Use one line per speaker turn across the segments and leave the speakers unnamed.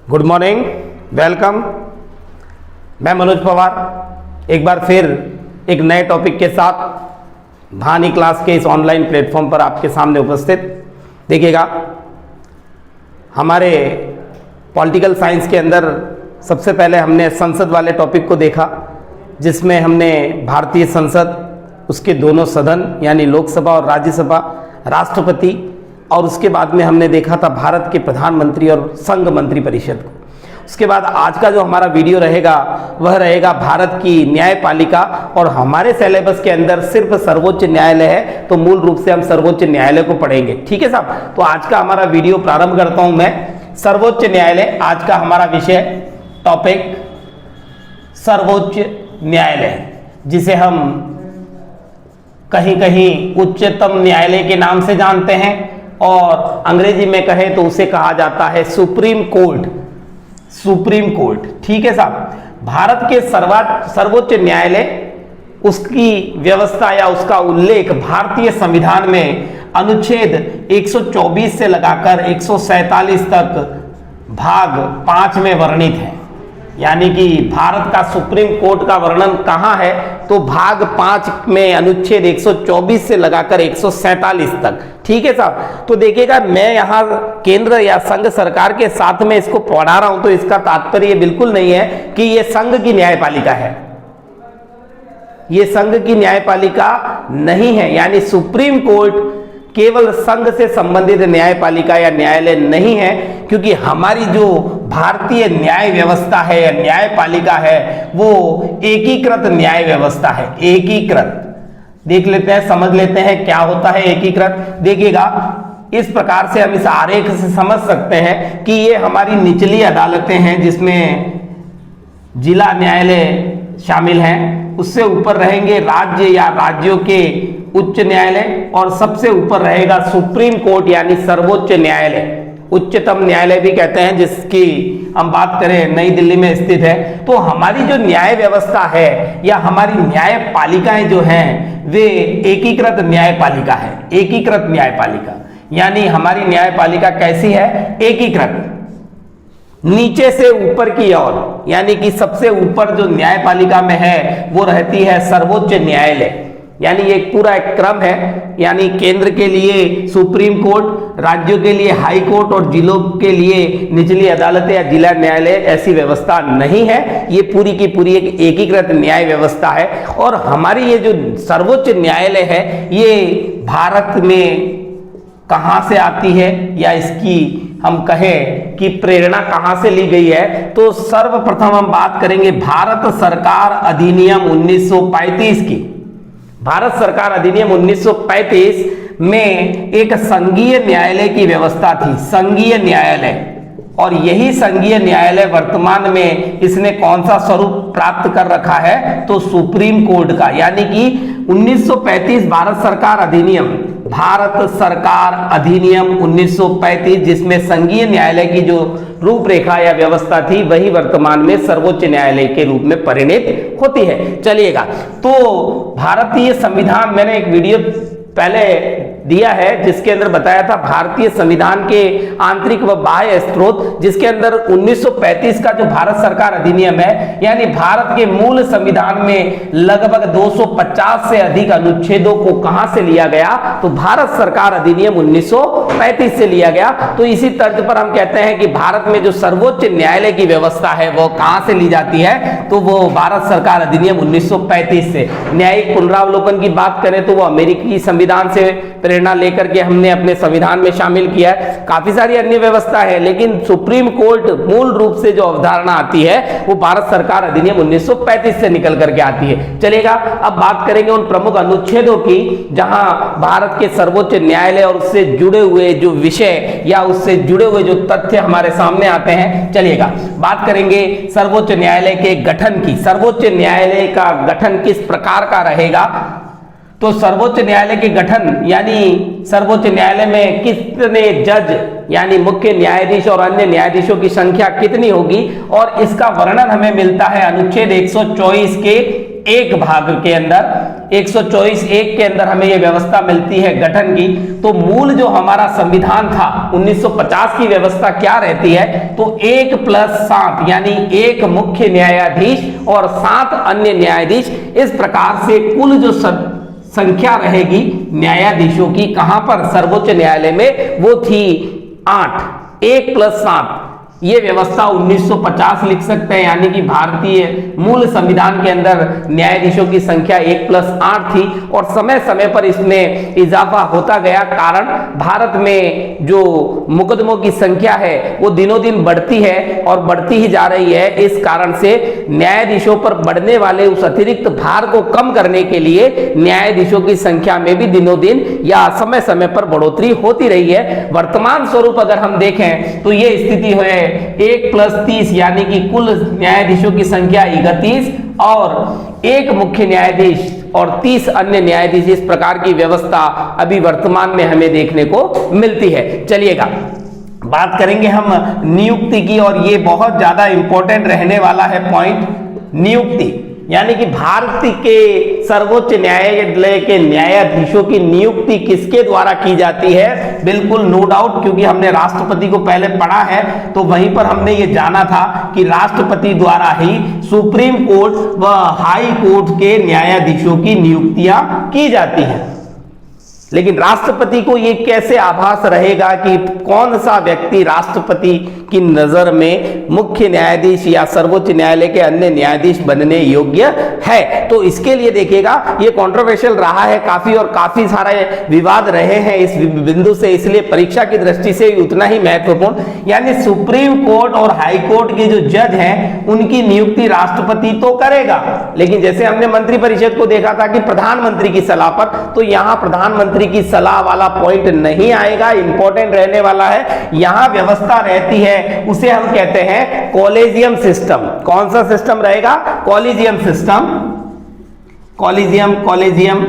Good morning, welcome. मैं मनोज पवार एक बार फिर एक नए टॉपिक के साथ भानी क्लास के इस ऑनलाइन प्लेटफॉर्म पर आपके सामने उपस्थित। देखिएगा, हमारे पॉलिटिकल साइंस के अंदर सबसे पहले हमने संसद वाले टॉपिक को देखा, जिसमें हमने भारतीय संसद, उसके दोनों सदन यानी लोकसभा और राज्यसभा, राष्ट्रपति, और उसके बाद में हमने देखा था भारत के प्रधानमंत्री और संघ मंत्री परिषद को। उसके बाद आज का जो हमारा वीडियो रहेगा वह रहेगा भारत की न्यायपालिका, और हमारे सिलेबस के अंदर सिर्फ सर्वोच्च न्यायालय है, तो मूल रूप से हम सर्वोच्च न्यायालय को पढ़ेंगे। ठीक है साहब, तो आज का हमारा वीडियो प्रारंभ करता हूं मैं। सर्वोच्च न्यायालय, आज का हमारा विषय टॉपिक सर्वोच्च न्यायालय, जिसे हम कहीं कहीं उच्चतम न्यायालय के नाम से जानते हैं, और अंग्रेजी में कहें तो उसे कहा जाता है सुप्रीम कोर्ट। सुप्रीम कोर्ट, ठीक है साहब। भारत के सर्वोच्च न्यायालय, उसकी व्यवस्था या उसका उल्लेख भारतीय संविधान में अनुच्छेद 124 से लगाकर 147 तक भाग 5 में वर्णित है। यानी कि भारत का सुप्रीम कोर्ट का वर्णन कहां है, तो भाग 5 में अनुच्छेद 124 से लगाकर 147 तक। ठीक है साहब, तो देखिएगा, मैं यहां केंद्र या संघ सरकार के साथ में इसको पढ़ा रहा हूं, तो इसका तात्पर्य बिल्कुल नहीं है कि यह संघ की न्यायपालिका है। यह संघ की न्यायपालिका नहीं है, यानी सुप्रीम कोर्ट केवल संघ से संबंधित न्यायपालिका या न्यायालय नहीं है, क्योंकि हमारी जो भारतीय न्याय व्यवस्था है या न्यायपालिका है वो एकीकृत न्याय व्यवस्था है। एकीकृत, देख लेते हैं, समझ लेते हैं क्या होता है एकीकृत। देखिएगा, इस प्रकार से हम इस आरेख से समझ सकते हैं कि ये हमारी निचली अदालतें हैं, जिसमें जिला न्यायालय शामिल हैं। उससे ऊपर रहेंगे राज्य या राज्यों के उच्च न्यायालय, और सबसे ऊपर रहेगा सुप्रीम कोर्ट यानी सर्वोच्च न्यायालय। उच्चतम न्यायालय भी कहते हैं, जिसकी हम बात करें नई दिल्ली में स्थित है। तो हमारी जो न्याय व्यवस्था है या हमारी न्यायपालिकाएं जो हैं वे एकीकृत न्यायपालिका है। एकीकृत न्यायपालिका यानी हमारी न्यायपालिका कैसी है? एकीकृत, नीचे से ऊपर की ओर, यानी कि सबसे ऊपर जो न्यायपालिका में है वो रहती है सर्वोच्च न्यायालय। यानी ये पूरा एक क्रम है, यानी केंद्र के लिए सुप्रीम कोर्ट, राज्यों के लिए हाई कोर्ट और जिलों के लिए निचली अदालतें या जिला न्यायालय, ऐसी व्यवस्था नहीं है। ये पूरी की पूरी एक एकीकृत न्याय व्यवस्था है। और हमारी ये जो सर्वोच्च न्यायालय है ये भारत में कहां से आती है, या इसकी हम कहें कि प्रेरणा कहां से ली गई है, तो सर्वप्रथम हम बात करेंगे भारत सरकार अधिनियम 1935 की। भारत सरकार अधिनियम 1935 में एक संघीय न्यायालय की व्यवस्था थी, संघीय न्यायालय। और यही संघीय न्यायालय वर्तमान में इसने कौन सा स्वरूप प्राप्त कर रखा है, तो सुप्रीम कोर्ट का। यानी कि 1935 भारत सरकार अधिनियम, भारत सरकार अधिनियम 1935, जिसमें संघीय न्यायालय की जो रूपरेखा या व्यवस्था थी वही वर्तमान में सर्वोच्च न्यायालय के रूप में परिणित होती है। चलिएगा, तो भारतीय संविधान, मैंने एक वीडियो पहले दिया है जिसके अंदर बताया था भारतीय संविधान के आंतरिक व बाह्य स्रोत, जिसके अंदर 1935 का जो भारत सरकार अधिनियम है, यानी भारत के मूल संविधान में लगभग 250 से अधिक अनुच्छेदों को कहां से लिया गया, तो भारत सरकार अधिनियम 1935 से लिया गया। तो इसी तर्ज पर हम कहते हैं कि भारत में जो सर्वोच्च न्यायालय की व्यवस्था है वो कहां से ली जाती है, तो वो भारत सरकार अधिनियम 1935 से। न्यायिक पुनरावलोकन की बात करें तो वो अमेरिकी संविधान से प्रेरणा लेकर के हमने अपने संविधान में शामिल किया है। काफी सारी अन्य व्यवस्था है, लेकिन सुप्रीम कोर्ट मूल रूप से जो अवधारणा आती है वो भारत सरकार अधिनियम 1935 से निकल करके आती है। चलेगा, अब बात करेंगे उन प्रमुख अनुच्छेदों की जहां भारत के सर्वोच्च न्यायालय और उससे जुड़े हुए जो विषय या उससे जुड़े हुए जो तथ्य हमारे सामने आते हैं। चलिएगा, बात करेंगे सर्वोच्च न्यायालय के गठन की। सर्वोच्च न्यायालय का गठन किस प्रकार का रहेगा, तो सर्वोच्च न्यायालय के गठन, यानी सर्वोच्च न्यायालय में कितने जज यानी मुख्य न्यायाधीश और अन्य न्यायाधीशों की संख्या कितनी होगी, और इसका वर्णन हमें मिलता है अनुच्छेद 124 के एक भाग के अंदर 124 एक के अंदर हमें यह व्यवस्था मिलती है गठन की। तो मूल जो हमारा संविधान था 1950 की व्यवस्था क्या रहती है, तो 1+7 यानी एक मुख्य न्यायाधीश और 7 अन्य न्यायाधीश, इस प्रकार से कुल जो संख्या रहेगी न्यायाधीशों की कहां पर, सर्वोच्च न्यायालय में, वो थी 8। 1+7 ये व्यवस्था 1950 लिख सकते हैं, यानी कि भारतीय मूल संविधान के अंदर न्यायाधीशों की संख्या 1+8 थी और समय समय पर इसमें इजाफा होता गया। कारण भारत में जो मुकदमों की संख्या है वो दिनों दिन बढ़ती है और बढ़ती ही जा रही है। इस कारण से न्यायाधीशों पर बढ़ने वाले उस अतिरिक्त भार को कम करने के लिए न्यायाधीशों की संख्या में भी दिनों दिन या समय समय पर बढ़ोतरी होती रही है। वर्तमान स्वरूप अगर हम देखें तो ये स्थिति है 1+30 यानी कि कुल न्यायाधीशों की संख्या 31 और एक मुख्य न्यायाधीश और 30 अन्य न्यायाधीश, इस प्रकार की व्यवस्था अभी वर्तमान में हमें देखने को मिलती है। चलिएगा बात करेंगे हम नियुक्ति की, और ये बहुत ज्यादा इंपॉर्टेंट रहने वाला है पॉइंट, नियुक्ति यानी कि भारत के सर्वोच्च न्यायालय के न्यायाधीशों की नियुक्ति किसके द्वारा की जाती है। बिल्कुल नो डाउट, क्योंकि हमने राष्ट्रपति को पहले पढ़ा है तो वहीं पर हमने ये जाना था कि राष्ट्रपति द्वारा ही सुप्रीम कोर्ट व हाई कोर्ट के न्यायाधीशों की नियुक्तियां की जाती हैं। लेकिन राष्ट्रपति को ये कैसे आभास रहेगा कि कौन सा व्यक्ति राष्ट्रपति की नजर में मुख्य न्यायाधीश या सर्वोच्च न्यायालय के अन्य न्यायाधीश बनने योग्य है। तो इसके लिए देखिएगा ये कंट्रोवर्शियल रहा है काफी, और काफी सारे विवाद रहे हैं इस बिंदु से, इसलिए परीक्षा की दृष्टि से उतना ही महत्वपूर्ण, यानी सुप्रीम कोर्ट और हाई कोर्ट के जो जज हैं उनकी नियुक्ति राष्ट्रपति तो करेगा, लेकिन जैसे हमने मंत्रिपरिषद को देखा था कि प्रधानमंत्री की सलाह पर, तो यहां प्रधानमंत्री की सलाह वाला पॉइंट नहीं आएगा, इंपॉर्टेंट रहने वाला है। यहां व्यवस्था रहती है, उसे हम कहते हैं कॉलेजियम सिस्टम। कौन सा सिस्टम रहेगा, collegium system, collegium collegium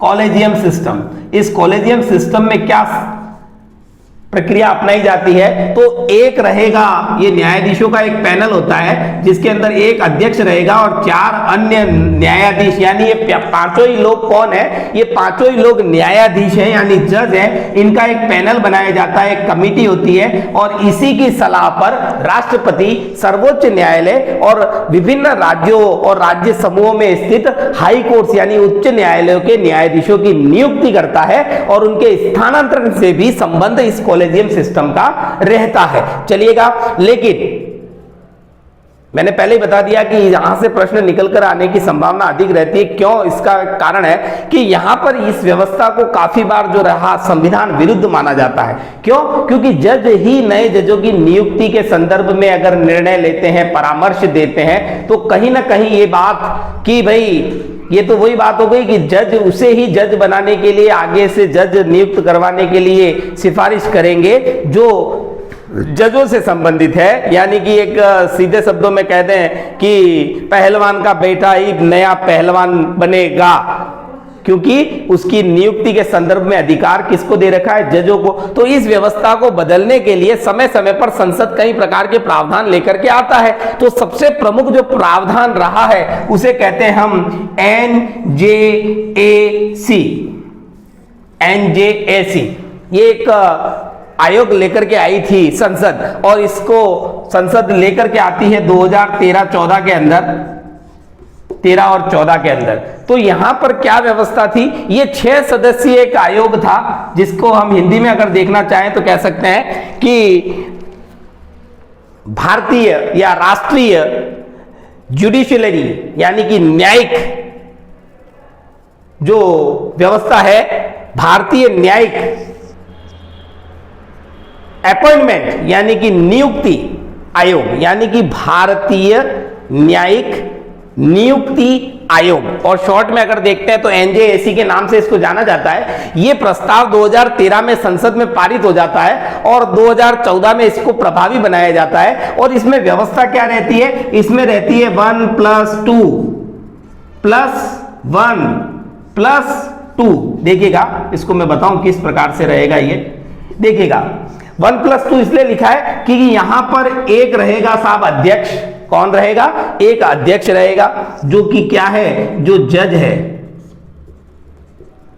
collegium system. इस कॉलेजियम सिस्टम में क्या प्रक्रिया अपनाई जाती है, तो एक रहेगा, ये न्यायाधीशों का एक पैनल होता है जिसके अंदर एक अध्यक्ष रहेगा और 4 अन्य न्यायाधीश, यानी ये पांचों ही लोग कौन है, ये पांचों ही लोग न्यायाधीश हैं यानी जज हैं। इनका एक पैनल बनाया जाता है, एक कमिटी होती है, और इसी की सलाह पर राष्ट्रपति सर्वोच्च न्यायालय और विभिन्न राज्यों और राज्य समूहों में स्थित हाई कोर्ट यानी उच्च न्यायालयों के न्यायाधीशों की नियुक्ति करता है और उनके स्थानांतरण से भी संबंध इस कॉलेजियम सिस्टम का रहता है। चलिएगा, लेकिन मैंने पहले ही बता दिया कि यहां से प्रश्न निकल कर आने की संभावना अधिक रहती है। क्यों, इसका कारण है कि यहां पर इस व्यवस्था को काफी बार जो रहा संविधान विरुद्ध माना जाता है। क्यों, क्योंकि जज ही नए जजों की नियुक्ति के संदर्भ में अगर निर्णय लेते हैं, परामर्श देते हैं, तो कहीं ना कहीं ये बात कि भाई ये तो वही बात हो गई कि जज उसे ही जज बनाने के लिए, आगे से जज नियुक्त करवाने के लिए सिफारिश करेंगे जो जजों से संबंधित है। यानी कि एक सीधे शब्दों में कह दें कि पहलवान का बेटा ही नया पहलवान बनेगा, क्योंकि उसकी नियुक्ति के संदर्भ में अधिकार किसको दे रखा है, जजों को। तो इस व्यवस्था को बदलने के लिए समय समय पर संसद कई प्रकार के प्रावधान लेकर के आता है। तो सबसे प्रमुख जो प्रावधान रहा है उसे कहते हैं हम NJAC। ये एक आयोग लेकर के आई थी संसद, और इसको संसद लेकर के आती है 2013-14 के अंदर, 13 और 14 के अंदर। तो यहां पर क्या व्यवस्था थी, ये 6 सदस्यीय एक आयोग था, जिसको हम हिंदी में अगर देखना चाहें तो कह सकते हैं कि भारतीय या राष्ट्रीय जुडिशरी यानी कि न्यायिक जो व्यवस्था है, भारतीय न्यायिक अपॉइंटमेंट यानी कि नियुक्ति आयोग, यानी कि भारतीय न्यायिक नियुक्ति आयोग, और शॉर्ट में अगर देखते हैं तो NJAC के नाम से इसको जाना जाता है। यह प्रस्ताव 2013 में संसद में पारित हो जाता है और 2014 में इसको प्रभावी बनाया जाता है। और इसमें व्यवस्था क्या रहती है, इसमें रहती है 1+2+1+2। देखिएगा, इसको मैं बताऊं किस प्रकार से रहेगा ये। देखिएगा, 1+2 इसलिए लिखा है कि यहां पर एक रहेगा साहब अध्यक्ष। कौन रहेगा? एक अध्यक्ष रहेगा जो कि क्या है, जो जज है,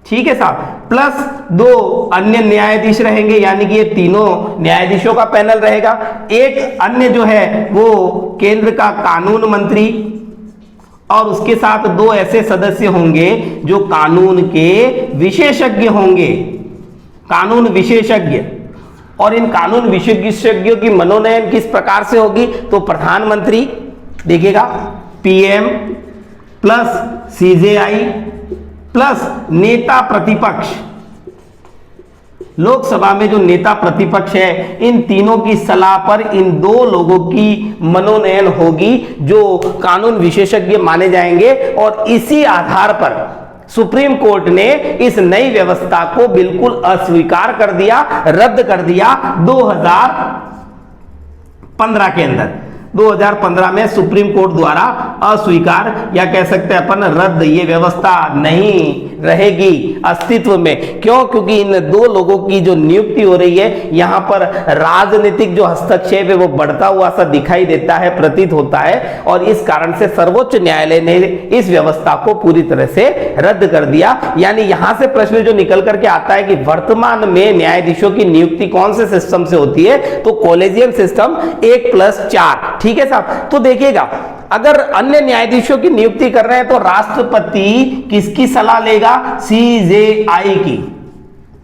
ठीक है साहब, प्लस 2 अन्य न्यायाधीश रहेंगे, यानी कि ये तीनों न्यायाधीशों का पैनल रहेगा। एक अन्य जो है वो केंद्र का कानून मंत्री, और उसके साथ 2 ऐसे सदस्य होंगे जो कानून के विशेषज्ञ होंगे, कानून विशेषज्ञ। और इन कानून विशेषज्ञों की मनोनयन किस प्रकार से होगी? तो प्रधानमंत्री देखिएगा, पीएम प्लस सीजेआई प्लस नेता प्रतिपक्ष। लोकसभा में जो नेता प्रतिपक्ष है, इन तीनों की सलाह पर इन 2 लोगों की मनोनयन होगी जो कानून विशेषज्ञ माने जाएंगे। और इसी आधार पर सुप्रीम कोर्ट ने इस नई व्यवस्था को बिल्कुल अस्वीकार कर दिया, रद्द कर दिया 2015 के अंदर। 2015 में सुप्रीम कोर्ट द्वारा अस्वीकार, या कह सकते हैं अपन रद्द, ये व्यवस्था नहीं रहेगी अस्तित्व में। क्यों? क्योंकि इन 2 लोगों की जो नियुक्ति हो रही है, यहां पर राजनीतिक जो हस्तक्षेप है वो बढ़ता हुआ सा दिखाई देता है, प्रतीत होता है। और इस कारण से सर्वोच्च न्यायालय ने इस व्यवस्था को पूरी तरह से रद्द कर दिया। यानी यहां से प्रश्न जो निकल करके आता है कि वर्तमान में न्यायाधीशों की नियुक्ति कौन से सिस्टम से होती है? तो कॉलेजियम सिस्टम 1+4, ठीक है साहब। तो देखिएगा, अगर अन्य न्यायाधीशों की नियुक्ति कर रहे हैं तो राष्ट्रपति किसकी सलाह लेगा? सीजेआई की,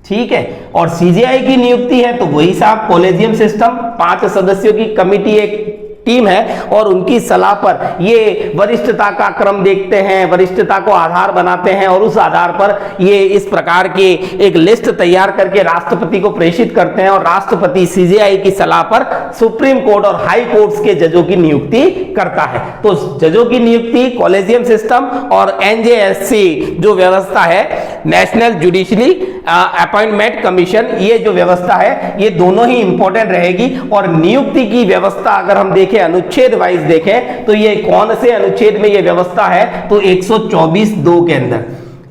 ठीक है। और सीजेआई की नियुक्ति है तो वही साहब कॉलेजियम सिस्टम, 5 सदस्यों की कमिटी, एक टीम है, और उनकी सलाह पर ये वरिष्ठता का क्रम देखते हैं, वरिष्ठता को आधार बनाते हैं, और उस आधार पर ये इस प्रकार की एक लिस्ट तैयार करके राष्ट्रपति को प्रेषित करते हैं। और राष्ट्रपति सीजेआई की सलाह पर सुप्रीम कोर्ट और हाई कोर्ट्स के जजों की नियुक्ति करता है। तो जजों की नियुक्ति कॉलेजियम सिस्टम और एनजेएससी जो व्यवस्था है, नेशनल जुडिशरी अपॉइंटमेंट कमीशन, ये जो व्यवस्था है ये दोनों ही इंपॉर्टेंट रहेगी। और नियुक्ति की व्यवस्था अगर हम देखें, अनुच्छेद वाइज देखें, तो ये कौन से अनुच्छेद में ये व्यवस्था है? तो 124(2) के अंदर,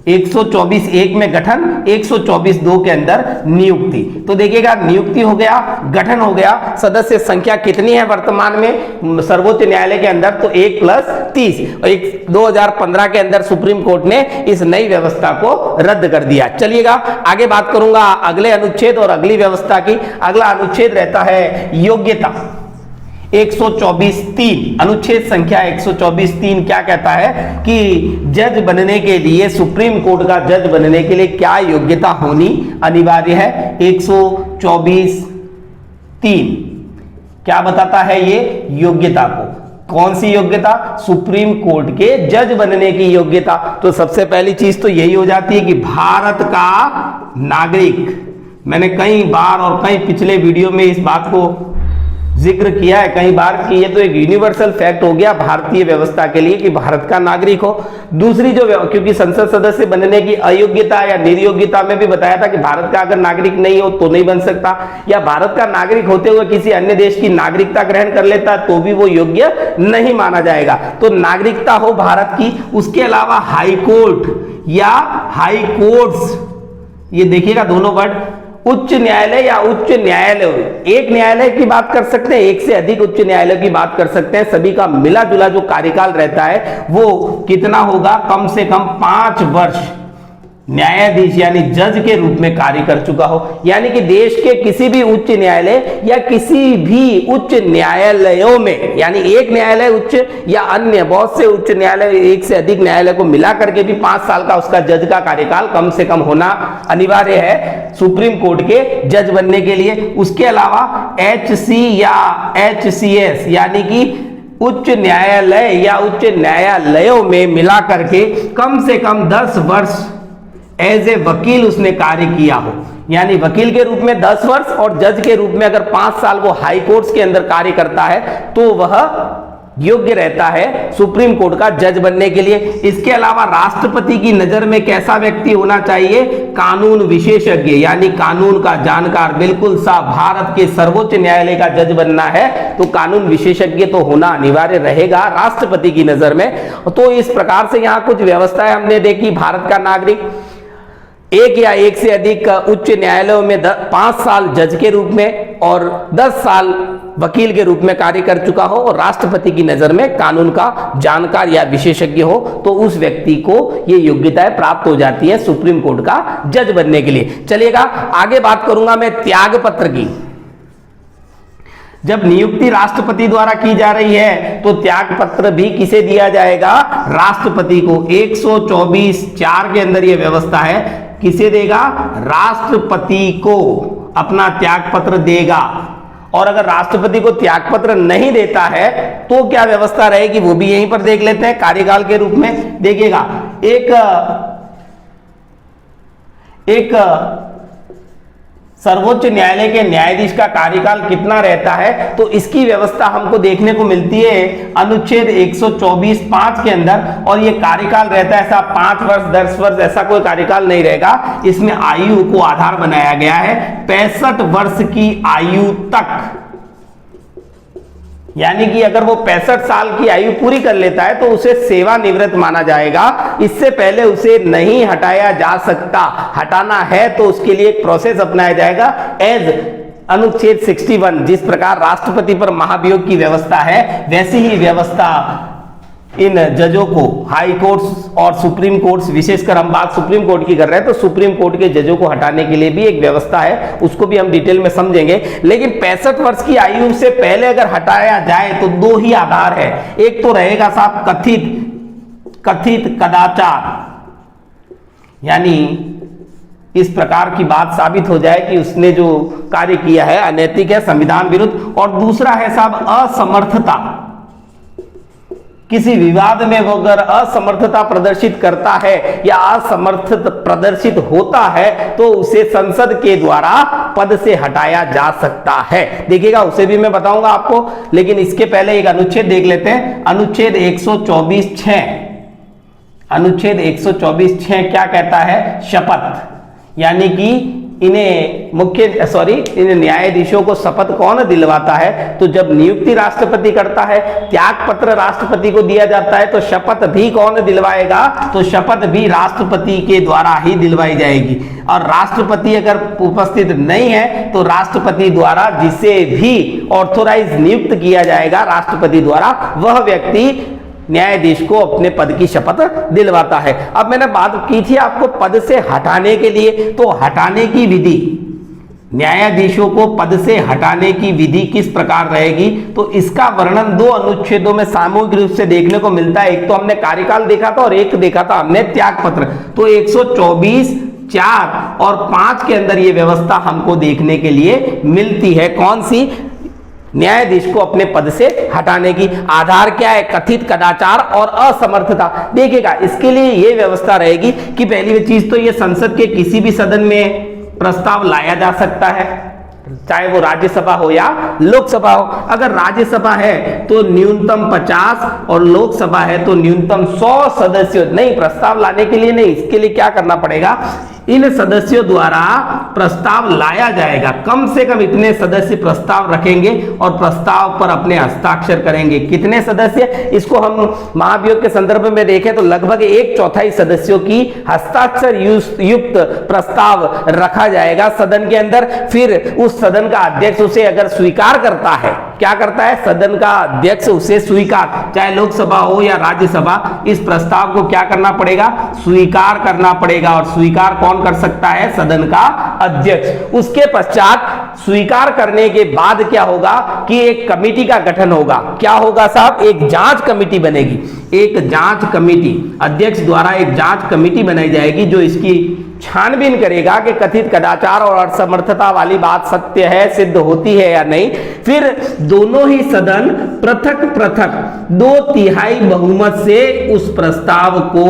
124(1) में गठन, 124(2) के अंदर नियुक्ति। तो देखिएगा, नियुक्ति हो गया, गठन हो गया, सदस्य संख्या कितनी है वर्तमान में सर्वोच्च न्यायालय के अंदर? तो 1+30। 2015 के अंदर सुप्रीम कोर्ट ने इस नई व्यवस्था को रद्द कर दिया। चलिएगा आगे बात करूंगा अगले अनुच्छेद और अगली व्यवस्था की। अगला अनुच्छेद रहता है योग्यता, 124(3), अनुच्छेद संख्या 124(3 क्या कहता है कि जज बनने के लिए, सुप्रीम कोर्ट का जज बनने के लिए क्या योग्यता होनी अनिवार्य है? 124(3) क्या बताता है ये योग्यता को? कौन सी योग्यता? सुप्रीम कोर्ट के जज बनने की योग्यता। तो सबसे पहली चीज तो यही हो जाती है कि भारत का नागरिक। मैंने कई बार और कई पिछले वीडियो में इस बात को जिक्र किया है कई बार कि ये तो एक यूनिवर्सल फैक्ट हो गया भारतीय व्यवस्था के लिए कि भारत का नागरिक हो। दूसरी जो, क्योंकि संसद सदस्य बनने की अयोग्यता या निर्योग्यता में भी बताया था कि भारत का अगर नागरिक नहीं हो तो नहीं बन सकता, या भारत का नागरिक होते हुए किसी अन्य देश की नागरिकता ग्रहण कर लेता तो भी वो योग्य नहीं माना जाएगा। तो नागरिकता हो भारत की। उसके अलावा हाई कोर्ट या हाई कोर्ट्स, ये देखिएगा दोनों वर्ड, उच्च न्यायालय या उच्च न्यायालय, एक न्यायालय की बात कर सकते हैं, एक से अधिक उच्च न्यायालय की बात कर सकते हैं। सभी का मिला जुला जो कार्यकाल रहता है वो कितना होगा? कम से कम 5 वर्ष न्यायाधीश यानी जज के रूप में कार्य कर चुका हो। यानी कि देश के किसी भी उच्च न्यायालय या किसी भी उच्च न्यायालयों में, यानी एक न्यायालय उच्च या अन्य बहुत से उच्च न्यायालय, एक से अधिक न्यायालय को मिला करके भी 5 साल का उसका जज का कार्यकाल कम से कम होना अनिवार्य है सुप्रीम कोर्ट के जज बनने के लिए। उसके अलावा HC या HCS यानी कि उच्च न्यायालय या उच्च न्यायालयों में मिला करके कम से कम 10 वर्ष एज ए वकील उसने कार्य किया हो। यानी वकील के रूप में 10 वर्ष और जज के रूप में अगर 5 साल वो हाई कोर्ट्स के अंदर कार्य करता है तो वह योग्य रहता है सुप्रीम कोर्ट का जज बनने के लिए। इसके अलावा राष्ट्रपति की नजर में कैसा व्यक्ति होना चाहिए? कानून विशेषज्ञ यानी कानून का जानकार, बिल्कुल साफ। भारत के सर्वोच्च न्यायालय का जज बनना है तो कानून विशेषज्ञ तो होना अनिवार्य रहेगा राष्ट्रपति की नजर में। तो इस प्रकार से यहाँ कुछ व्यवस्थाएं हमने देखी। भारत का नागरिक, एक या एक से अधिक उच्च न्यायालयों में 5 साल जज के रूप में और 10 साल वकील के रूप में कार्य कर चुका हो और राष्ट्रपति की नजर में कानून का जानकार या विशेषज्ञ हो, तो उस व्यक्ति को ये योग्यताएं प्राप्त हो जाती है सुप्रीम कोर्ट का जज बनने के लिए। चलिएगा आगे बात करूंगा मैं त्याग पत्र की। जब नियुक्ति राष्ट्रपति द्वारा की जा रही है तो त्याग पत्र भी किसे दिया जाएगा? राष्ट्रपति को। 124(4) के अंदर यह व्यवस्था है, किसे देगा? राष्ट्रपति को अपना त्याग पत्र देगा। और अगर राष्ट्रपति को त्याग पत्र नहीं देता है तो क्या व्यवस्था रहेगी, वो भी यहीं पर देख लेते हैं कार्यकाल के रूप में। देखिएगा एक सर्वोच्च न्यायालय के न्यायाधीश का कार्यकाल कितना रहता है, तो इसकी व्यवस्था हमको देखने को मिलती है अनुच्छेद 124(5) के अंदर। और ये कार्यकाल रहता है ऐसा 5 वर्ष 10 वर्ष, ऐसा कोई कार्यकाल नहीं रहेगा। इसमें आयु को आधार बनाया गया है 65 वर्ष की आयु तक, यानी कि अगर वो 65 साल की आयु पूरी कर लेता है तो उसे सेवानिवृत्त माना जाएगा। इससे पहले उसे नहीं हटाया जा सकता। हटाना है तो उसके लिए एक प्रोसेस अपनाया जाएगा एज अनुच्छेद 61। जिस प्रकार राष्ट्रपति पर महाभियोग की व्यवस्था है, वैसी ही व्यवस्था इन जजों को, हाई कोर्ट्स और सुप्रीम कोर्ट्स, विशेषकर हम बात सुप्रीम कोर्ट की कर रहे हैं, तो सुप्रीम कोर्ट के जजों को हटाने के लिए भी एक व्यवस्था है, उसको भी हम डिटेल में समझेंगे। लेकिन 65 वर्ष की आयु से पहले अगर हटाया जाए तो 2 ही आधार है। एक तो रहेगा साहब कथित कदाचार, यानी इस प्रकार की बात साबित हो जाए कि उसने जो कार्य किया है अनैतिक है, संविधान विरुद्ध। और दूसरा है साहब असमर्थता। किसी विवाद में वो अगर असमर्थता प्रदर्शित करता है या असमर्थ प्रदर्शित होता है तो उसे संसद के द्वारा पद से हटाया जा सकता है। देखिएगा उसे भी मैं बताऊंगा आपको, लेकिन इसके पहले एक अनुच्छेद देख लेते हैं। अनुच्छेद 124(6) अनुच्छेद 124(6) क्या कहता है? शपथ, यानी कि इन न्यायाधीशों को शपथ कौन दिलवाता है? तो जब नियुक्ति राष्ट्रपति करता है, त्याग पत्र राष्ट्रपति को दिया जाता है, तो शपथ भी कौन दिलवाएगा? तो शपथ भी राष्ट्रपति के द्वारा ही दिलवाई जाएगी। और राष्ट्रपति अगर उपस्थित नहीं है तो राष्ट्रपति द्वारा जिसे भी ऑथोराइज नियुक्त किया जाएगा राष्ट्रपति द्वारा, वह व्यक्ति न्यायाधीश को अपने पद की शपथ दिलवाता है। अब मैंने बात की थी आपको पद से हटाने के लिए, तो हटाने की विधि, न्यायाधीशों को पद से हटाने की विधि किस प्रकार रहेगी, तो इसका वर्णन 2 अनुच्छेदों में सामूहिक रूप से देखने को मिलता है। एक तो हमने कार्यकाल देखा था और एक देखा था हमने त्याग पत्र। तो 124(4) और 5 के अंदर ये व्यवस्था हमको देखने के लिए मिलती है। कौन सी? न्यायाधीश को अपने पद से हटाने की। आधार क्या है? कथित कदाचार और असमर्थता। देखिएगा इसके लिए यह व्यवस्था रहेगी कि पहली चीज तो यह संसद के किसी भी सदन में प्रस्ताव लाया जा सकता है, चाहे वो राज्यसभा हो या लोकसभा हो। अगर राज्यसभा है तो न्यूनतम 50 और लोकसभा है तो न्यूनतम 100 सदस्यों। नहीं, प्रस्ताव लाने के लिए नहीं, इसके लिए क्या करना पड़ेगा? इन सदस्यों द्वारा प्रस्ताव लाया जाएगा। कम से कम इतने सदस्य प्रस्ताव रखेंगे और प्रस्ताव पर अपने हस्ताक्षर करेंगे। कितने सदस्य? इसको हम महाभियोग के संदर्भ में देखें तो लगभग 1/4 सदस्यों की हस्ताक्षर युक्त प्रस्ताव रखा जाएगा सदन के अंदर। फिर उस सदन का अध्यक्ष उसे अगर स्वीकार करता है, क्या करता है? सदन का अध्यक्ष उसे स्वीकार, चाहे लोकसभा हो या राज्यसभा, इस प्रस्ताव को क्या करना पड़ेगा? स्वीकार करना पड़ेगा। और स्वीकार कौन कर सकता है? सदन का अध्यक्ष। उसके पश्चात स्वीकार करने के बाद क्या होगा कि एक कमेटी का गठन होगा। क्या होगा साहब? एक जांच कमेटी बनेगी। एक जांच कमेटी, अध्यक्ष द्वारा एक जांच कमेटी बनाई जाएगी जो इसकी छानबीन करेगा कि कथित कदाचार और असमर्थता वाली बात सत्य है, सिद्ध होती है या नहीं। फिर दोनों ही सदन पृथक पृथक 2/3 बहुमत से उस प्रस्ताव को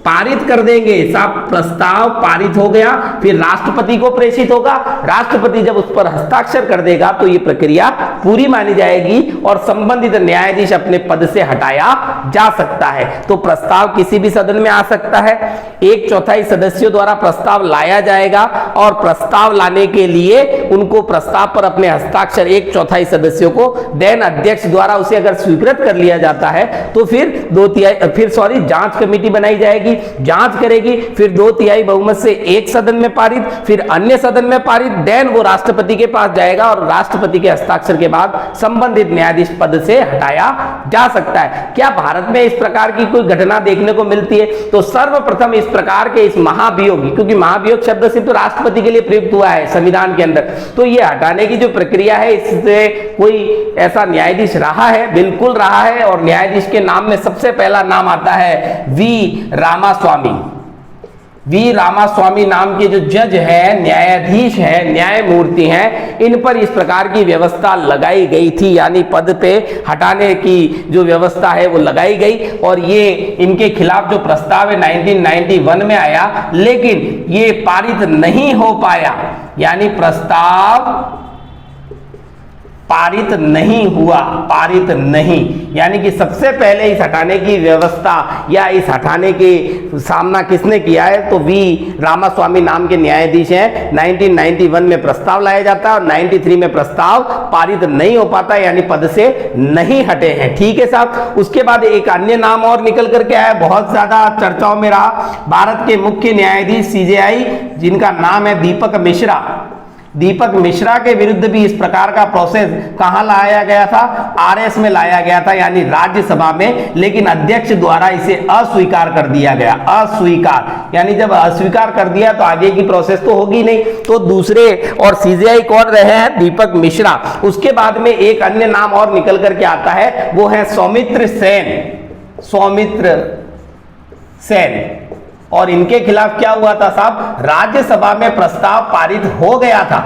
पारित कर देंगे। साहब प्रस्ताव पारित हो गया, फिर राष्ट्रपति को प्रेषित होगा। राष्ट्रपति जब उस पर हस्ताक्षर कर देगा तो ये प्रक्रिया पूरी मानी जाएगी और संबंधित न्यायाधीश अपने पद से हटाया जा सकता है। तो प्रस्ताव किसी भी सदन में आ सकता है। 1/4 सदस्यों द्वारा प्रस्ताव लाया जाएगा और प्रस्ताव लाने के लिए उनको प्रस्ताव पर अपने हस्ताक्षर 1/4 सदस्यों को देन अध्यक्ष द्वारा उसे अगर स्वीकृत कर लिया जाता है तो फिर जांच कमेटी बनाई जाएगी। जाएगी, जांच करेगी, फिर 2/3 बहुमत से एक सदन में पारित, फिर अन्य सदन में पारित, देन वो राष्ट्रपति के पास जाएगा और राष्ट्रपति के हस्ताक्षर के बाद संबंधित न्यायाधीश पद से हटाया जा सकता है। क्या भारत में इस प्रकार की कोई घटना देखने को मिलती है? तो सर्वप्रथम इस प्रकार के इस महाभियोग, क्योंकि महाभियोग शब्द सिर्फ तो राष्ट्रपति के लिए प्रयुक्त हुआ है संविधान के अंदर, तो ये हटाने की जो प्रक्रिया है इससे कोई ऐसा न्यायाधीश रहा है? बिल्कुल रहा है। और न्यायाधीश के नाम में सबसे पहला नाम आता है वी रामास्वामी। वी रामास्वामी नाम के जो जज है, न्यायाधीश है, न्यायमूर्ति हैं, इन पर इस प्रकार की व्यवस्था लगाई गई थी, यानी पद पे हटाने की जो व्यवस्था है वो लगाई गई। और ये इनके खिलाफ जो प्रस्ताव है 1991 में आया, लेकिन ये पारित नहीं हो पाया, यानी प्रस्ताव पारित नहीं हुआ, पारित नहीं, यानी कि सबसे पहले इस हटाने की व्यवस्था या इस हटाने के सामना किसने किया है? तो वी रामास्वामी नाम के न्यायाधीश हैं। 1991 में प्रस्ताव लाया जाता है और 93 में प्रस्ताव पारित नहीं हो पाता, यानी पद से नहीं हटे हैं। ठीक है साहब। उसके बाद एक अन्य नाम और निकल करके आया, बहुत ज्यादा चर्चाओं में रहा, भारत के मुख्य न्यायाधीश सीजेआई, जिनका नाम है दीपक मिश्रा। दीपक मिश्रा के विरुद्ध भी इस प्रकार का प्रोसेस कहां लाया गया था? आरएस में लाया गया था, यानी राज्यसभा में, लेकिन अध्यक्ष द्वारा इसे अस्वीकार कर दिया गया। अस्वीकार, यानी जब अस्वीकार कर दिया तो आगे की प्रोसेस तो होगी नहीं। तो दूसरे और सीजेआई कौन रहे हैं? दीपक मिश्रा। उसके बाद में एक अन्य नाम और निकल करके आता है, वो है सौमित्र सेन। सौमित्र सेन। और इनके खिलाफ क्या हुआ था साहब? राज्यसभा में प्रस्ताव पारित हो गया था,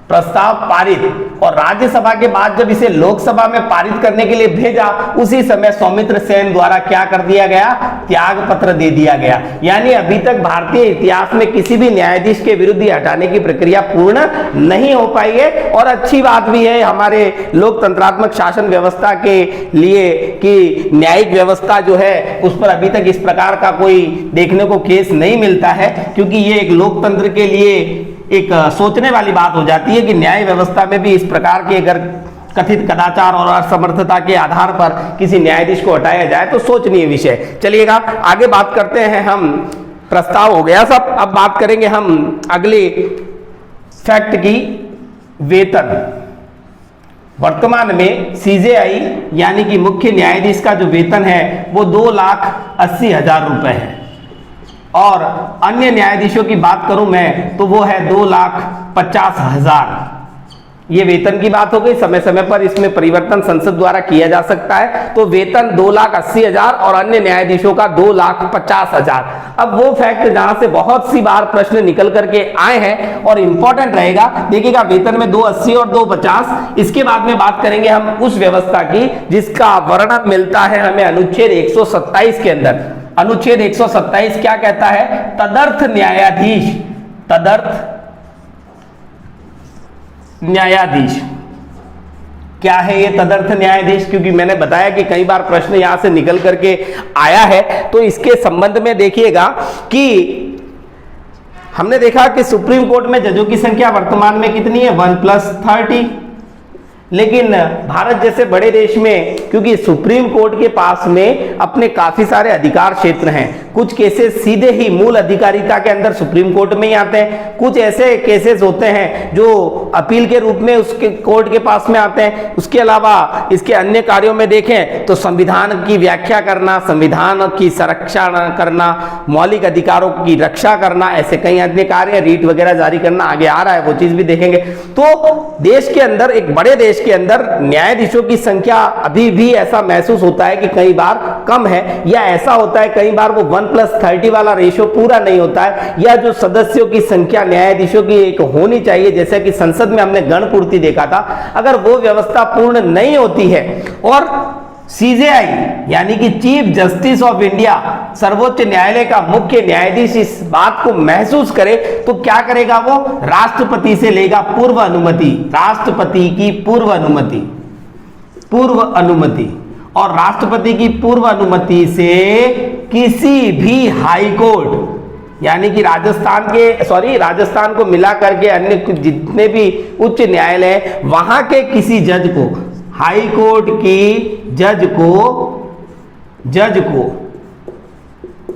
प्रस्ताव पारित, और राज्यसभा के बाद जब इसे लोकसभा में पारित करने के लिए भेजा, उसी समय सौमित्र सेन द्वारा क्या कर दिया गया? त्याग पत्र दे दिया गया। यानी अभी तक भारतीय इतिहास में किसी भी न्यायाधीश के विरुद्ध हटाने की प्रक्रिया पूर्ण नहीं हो पाई है। और अच्छी बात भी है हमारे लोकतंत्रात्मक शासन व्यवस्था के लिए कि न्यायिक व्यवस्था जो है उस पर अभी तक इस प्रकार का कोई देखने को केस नहीं मिलता है, क्योंकि ये एक लोकतंत्र के लिए एक सोचने वाली बात हो जाती है कि न्याय व्यवस्था में भी इस प्रकार के अगर कथित कदाचार और असमर्थता के आधार पर किसी न्यायाधीश को हटाया जाए तो सोचनीय विषय। चलिएगा आगे बात करते हैं हम। प्रस्ताव हो गया सब, अब बात करेंगे हम अगले फैक्ट की, वेतन। वर्तमान में सीजेआई यानी कि मुख्य न्यायाधीश का जो वेतन है वो 2,80,000 रुपए है, और अन्य न्यायाधीशों की बात करूं मैं तो वो है 2,50,000। ये वेतन की बात हो गई। समय समय पर इसमें परिवर्तन संसद द्वारा किया जा सकता है। तो वेतन 2,80,000 और अन्य न्यायाधीशों का 2,50,000। अब वो फैक्ट जहां से बहुत सी बार प्रश्न निकल करके आए हैं और इंपॉर्टेंट रहेगा, देखिएगा वेतन में 2,80 और 2,50। इसके बाद में बात करेंगे हम उस व्यवस्था की जिसका वर्णन मिलता है हमें अनुच्छेद 127 के अंदर। अनुच्छेद 127 क्या कहता है? तदर्थ न्यायाधीश, तदर्थ न्यायाधीश क्या है ये तदर्थ न्यायाधीश? क्योंकि मैंने बताया कि कई बार प्रश्न यहां से निकल करके आया है, तो इसके संबंध में देखिएगा कि हमने देखा कि सुप्रीम कोर्ट में जजों की संख्या वर्तमान में कितनी है? 1+30। लेकिन भारत जैसे बड़े देश में, क्योंकि सुप्रीम कोर्ट के पास में अपने काफी सारे अधिकार क्षेत्र हैं, कुछ केसेस सीधे ही मूल अधिकारिता के अंदर सुप्रीम कोर्ट में ही आते हैं, कुछ ऐसे केसेस होते हैं जो अपील के रूप में उसके कोर्ट के पास में आते हैं। उसके अलावा इसके अन्य कार्यों में देखें तो संविधान की व्याख्या करना, संविधान की संरक्षा करना, मौलिक अधिकारों की रक्षा करना, ऐसे कई अन्य कार्य, रीट वगैरह जारी करना आगे आ रहा है, वो चीज भी देखेंगे। तो देश के अंदर, एक बड़े देश के अंदर न्यायाधीशों की संख्या अभी भी ऐसा महसूस होता है कि कई बार कम है, या ऐसा होता है कई बार वो 1+30 वाला रेशियो पूरा नहीं होता है, या जो सदस्यों की संख्या न्यायाधीशों की एक होनी चाहिए, जैसे कि संसद में हमने गणपूर्ति देखा था, अगर वो व्यवस्था पूर्ण नहीं होती है और सीजेआई यानी कि चीफ जस्टिस ऑफ इंडिया, सर्वोच्च न्यायालय का मुख्य न्यायाधीश इस बात को महसूस करे तो क्या करेगा? वो राष्ट्रपति से लेगा पूर्व अनुमति, राष्ट्रपति की पूर्व अनुमति, पूर्व अनुमति, और राष्ट्रपति की पूर्व अनुमति से किसी भी हाई कोर्ट यानी कि राजस्थान को मिला करके अन्य जितने भी उच्च न्यायालय, वहां के किसी जज को, हाई कोर्ट की जज को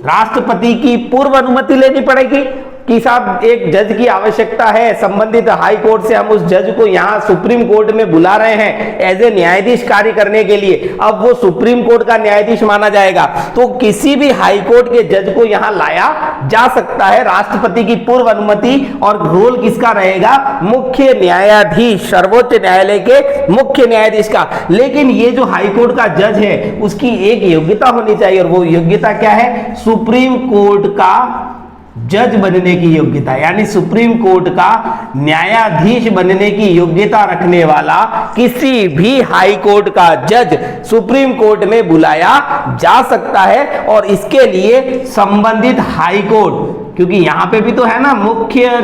राष्ट्रपति की पूर्व अनुमति लेनी पड़ेगी कि साहब एक जज की आवश्यकता है, संबंधित हाई कोर्ट से हम उस जज को यहां सुप्रीम कोर्ट में बुला रहे हैं एज ए न्यायाधीश कार्य करने के लिए, अब वो सुप्रीम कोर्ट का न्यायाधीश माना जाएगा, तो किसी भी हाई कोर्ट के जज को यहां लाया जा सकता है राष्ट्रपति की पूर्व अनुमति। और रोल किसका रहेगा? मुख्य न्यायाधीश, सर्वोच्च न्यायालय के मुख्य न्यायाधीश का। लेकिन ये जो हाई कोर्ट का जज है उसकी एक योग्यता होनी चाहिए, और वो योग्यता क्या है? सुप्रीम कोर्ट का जज बनने की योग्यता, यानी सुप्रीम कोर्ट का न्यायाधीश बनने की योग्यता रखने वाला किसी भी हाई कोर्ट का जज सुप्रीम कोर्ट में बुलाया जा सकता है। और इसके लिए संबंधित हाई कोर्ट, क्योंकि यहां पे भी तो है ना मुख्य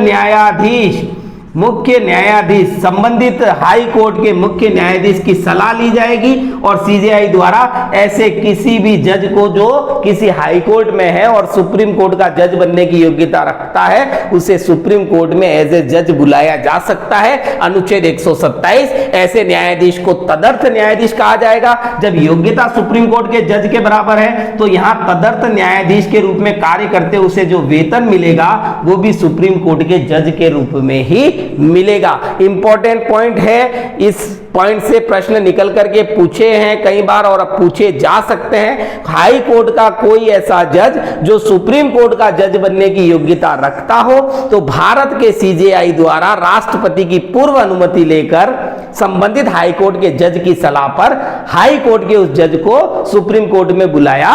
न्यायाधीश, संबंधित हाई कोर्ट के मुख्य न्यायाधीश की सलाह ली जाएगी और सीजेआई द्वारा ऐसे किसी भी जज को जो किसी हाई कोर्ट में है और सुप्रीम कोर्ट का जज बनने की योग्यता रखता है, उसे सुप्रीम कोर्ट में एज ए जज बुलाया जा सकता है। अनुच्छेद 127, ऐसे न्यायाधीश को तदर्थ न्यायाधीश कहा जाएगा। जब योग्यता सुप्रीम कोर्ट के जज के बराबर है तो यहां तदर्थ न्यायाधीश के रूप में कार्य करते उसे जो वेतन मिलेगा वो भी सुप्रीम कोर्ट के जज के रूप में ही मिलेगा। इंपॉर्टेंट पॉइंट है, इस पॉइंट से प्रश्न निकल करके पूछे हैं कई बार और अब पूछे जा सकते हैं। हाई कोर्ट का कोई ऐसा जज जो सुप्रीम कोर्ट का जज बनने की योग्यता रखता हो तो भारत के सीजेआई द्वारा राष्ट्रपति की पूर्व अनुमति लेकर संबंधित हाई कोर्ट के जज की सलाह पर हाई कोर्ट के उस जज को सुप्रीम कोर्ट में बुलाया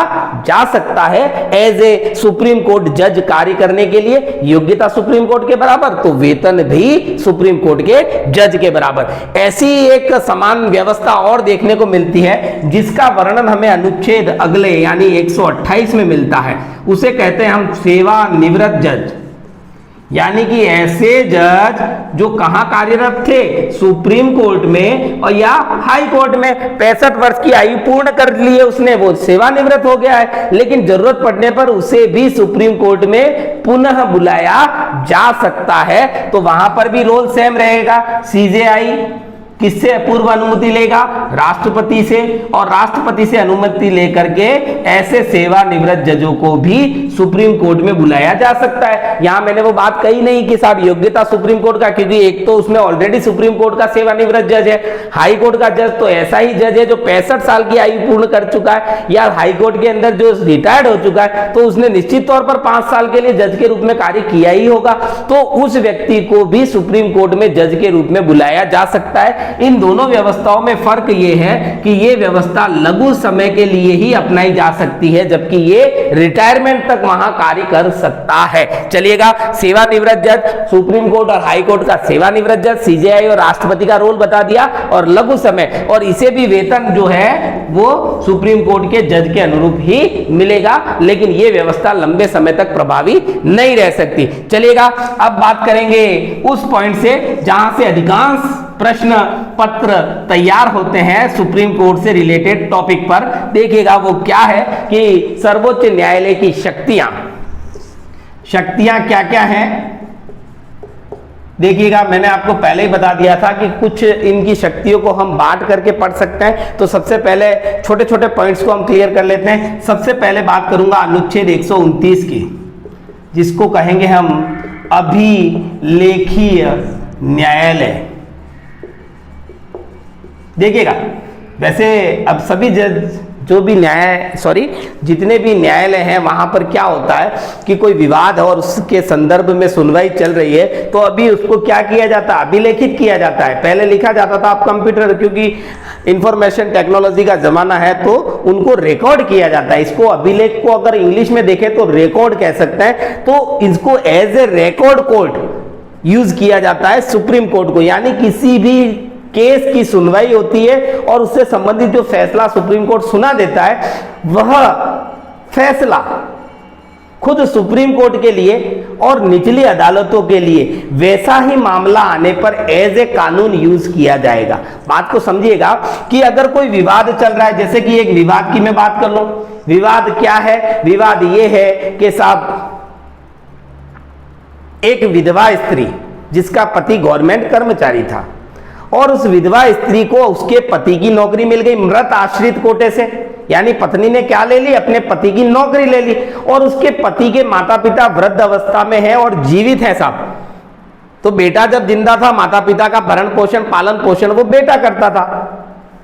जा सकता है एज ए सुप्रीम कोर्ट जज कार्य करने के लिए। योग्यता सुप्रीम कोर्ट के बराबर तो वेतन भी सुप्रीम कोर्ट के जज के बराबर। ऐसी एक समान व्यवस्था और देखने को मिलती है जिसका वर्णन हमें अनुच्छेद अगले यानी 128 में मिलता है। उसे कहते हैं हम सेवानिवृत्त जज, यानी कि ऐसे जज जो कहां कार्यरत थे? सुप्रीम कोर्ट में और या हाई कोर्ट में। 65 वर्ष की आयु पूर्ण कर ली है उसने, वो सेवानिवृत्त हो गया है, लेकिन जरूरत पड़ने पर उसे भी सुप्रीम कोर्ट में पुनः बुलाया जा सकता है। तो वहां पर भी रोल सेम रहेगा। सीजेआई किससे पूर्व अनुमति लेगा? राष्ट्रपति से, और राष्ट्रपति से अनुमति लेकर के ऐसे सेवानिवृत्त जजों को भी सुप्रीम कोर्ट में बुलाया जा सकता है। यहां मैंने वो बात कही नहीं कि साहब योग्यता सुप्रीम कोर्ट का, क्योंकि एक तो उसमें ऑलरेडी सुप्रीम कोर्ट का सेवानिवृत्त जज है। हाई कोर्ट का जज तो ऐसा ही जज है जो 65 साल की आयु पूर्ण कर चुका है, या हाई कोर्ट के अंदर जो रिटायर्ड हो चुका है, तो उसने निश्चित तौर पर 5 साल के लिए जज के रूप में कार्य किया ही होगा, तो उस व्यक्ति को भी सुप्रीम कोर्ट में जज के रूप में बुलाया जा सकता है। इन दोनों व्यवस्थाओं में फर्क यह है कि यह व्यवस्था लघु समय के लिए ही अपनाई जा सकती है, जबकि ये रिटायरमेंट तक वहां कार्य कर सकता है। चलिएगा, सेवानिवृत्त जज, सुप्रीम कोर्ट और हाई कोर्ट का सेवानिवृत्त जज, सीजेआई और राष्ट्रपति का रोल बता दिया, और लघु समय, और इसे भी वेतन जो है वो सुप्रीम कोर्ट के जज के अनुरूप ही मिलेगा, लेकिन यह व्यवस्था लंबे समय तक प्रभावी नहीं रह सकती। चलिएगा, अब बात करेंगे उस पॉइंट से जहां से अधिकांश प्रश्न पत्र तैयार होते हैं सुप्रीम कोर्ट से रिलेटेड टॉपिक पर। देखिएगा वो क्या है कि सर्वोच्च न्यायालय की शक्तियां क्या क्या हैं। देखिएगा, मैंने आपको पहले ही बता दिया था कि कुछ इनकी शक्तियों को हम बांट करके पढ़ सकते हैं। तो सबसे पहले छोटे छोटे पॉइंट्स को हम क्लियर कर लेते हैं। सबसे पहले बात करूंगा अनुच्छेद 129 की, जिसको कहेंगे हम अभिलेखीय न्यायालय। देखिएगा, वैसे अब सभी जज जो भी जितने भी न्यायालय हैं वहां पर क्या होता है कि कोई विवाद है और उसके संदर्भ में सुनवाई चल रही है, तो अभी उसको क्या किया जाता है? अभिलेखित किया जाता है। पहले लिखा जाता था, आप कंप्यूटर, क्योंकि इंफॉर्मेशन टेक्नोलॉजी का जमाना है, तो उनको रिकॉर्ड किया जाता है। इसको अभिलेख को अगर इंग्लिश में देखें तो रिकॉर्ड कह सकते हैं। तो इसको as a record court use किया जाता है सुप्रीम कोर्ट को, यानी किसी भी केस की सुनवाई होती है और उससे संबंधित जो फैसला सुप्रीम कोर्ट सुना देता है, वह फैसला खुद सुप्रीम कोर्ट के लिए और निचली अदालतों के लिए वैसा ही मामला आने पर एज ए कानून यूज किया जाएगा। बात को समझिएगा कि अगर कोई विवाद चल रहा है, जैसे कि एक विवाद की मैं बात कर लूं। विवाद क्या है? विवाद यह है कि साहब एक विधवा स्त्री जिसका पति गवर्नमेंट कर्मचारी था और उस विधवा स्त्री को उसके पति की नौकरी मिल गई मृत आश्रित कोटे से, यानी पत्नी ने क्या ले ली, अपने पति की नौकरी ले ली, और उसके पति के माता पिता वृद्ध अवस्था में है और जीवित है साहब। तो बेटा जब जिंदा था, माता पिता का भरण पोषण पालन पोषण वो बेटा करता था,